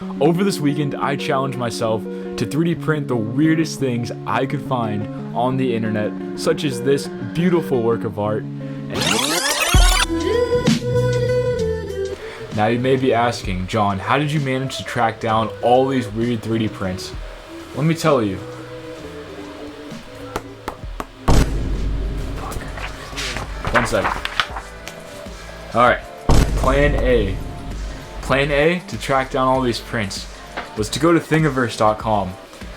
Over this weekend, I challenged myself to 3D print the weirdest things I could find on the internet, such as this beautiful work of art. Now you may be asking, John, how did you manage to track down all these weird 3D prints? Let me tell you. One second. Alright, Plan A. Plan A to track down all these prints was to go to thingiverse.com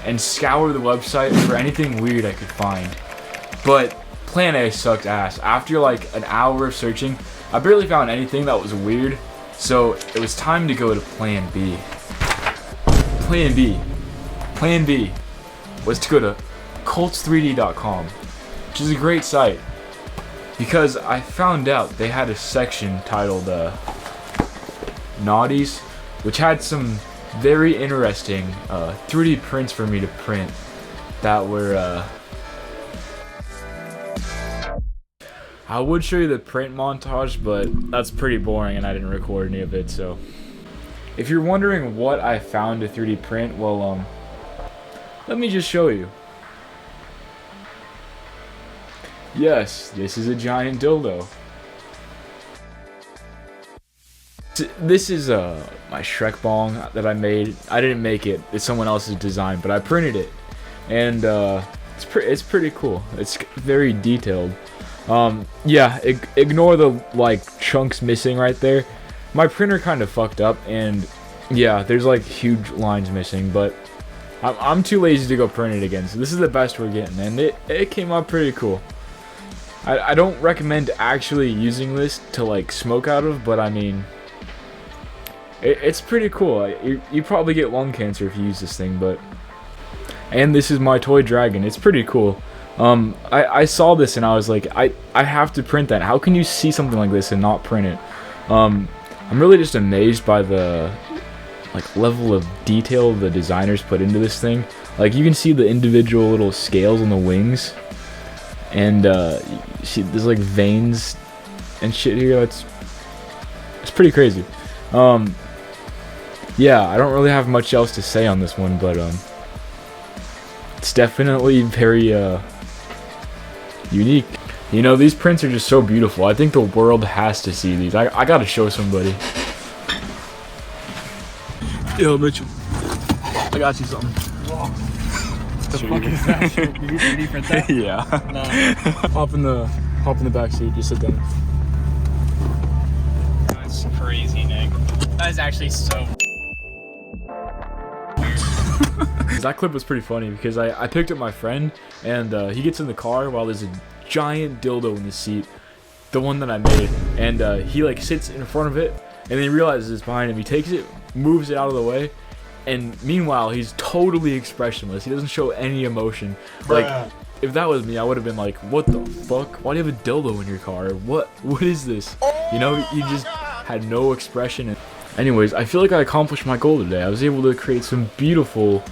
and scour the website for anything weird I could find. But Plan A sucked ass. After like an hour of searching, I barely found anything that was weird, so it was time to go to Plan B. Plan B was to go to cults3d.com, which is a great site because I found out they had a section titled Naughties, which had some very interesting 3D prints for me to print that were I would show you the print montage, but that's pretty boring and I didn't record any of it. So if you're wondering what I found to 3D print, well let me just show you. Yes, this is a giant dildo. This is my Shrek bong that I made. I didn't make it. It's someone else's design, but I printed it, and it's pretty cool. It's very detailed. Yeah, ignore the like chunks missing right there. My printer kind of fucked up, and yeah, there's like huge lines missing, but I'm too lazy to go print it again. So this is the best we're getting, and it came out pretty cool. I don't recommend actually using this to like smoke out of, but I mean, it's pretty cool. You probably get lung cancer if you use this thing, but... And this is my toy dragon. It's pretty cool. I saw this and I was like, I have to print that. How can you see something like this and not print it? I'm really just amazed by the like level of detail the designers put into this thing. Like you can see the individual little scales on the wings, and you see there's like veins and shit here. It's pretty crazy. Yeah, I don't really have much else to say on this one, but it's definitely very unique. You know, these prints are just so beautiful. I think the world has to see these. I gotta show somebody. Yo, Mitchell, I got you something. What the fuck is that? Did you 3D print that? Yeah. Nah. Hop in the back seat. Just sit down. That's crazy, Nick. That is actually so. That clip was pretty funny because I picked up my friend and he gets in the car while there's a giant dildo in the seat, the one that I made, and he like sits in front of it and then he realizes it's behind him. He takes it, moves it out of the way, and meanwhile he's totally expressionless. He doesn't show any emotion. Like if that was me, I would have been like, what the fuck? Why do you have a dildo in your car? What is this? You know, he just had no expression. And anyways, I feel like I accomplished my goal today. I was able to create some beautiful,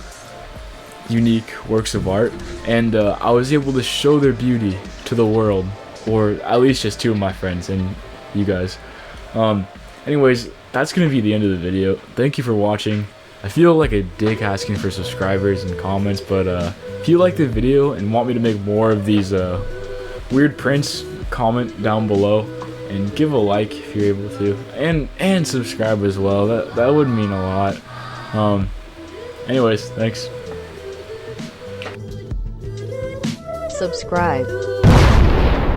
unique works of art, and I was able to show their beauty to the world, or at least just two of my friends and you guys. Anyways, that's gonna be the end of the video. Thank you for watching. I feel like a dick asking for subscribers and comments, but if you like the video and want me to make more of these weird prints, comment down below and give a like if you're able to, and subscribe as well. That would mean a lot. Anyways, thanks. Subscribe.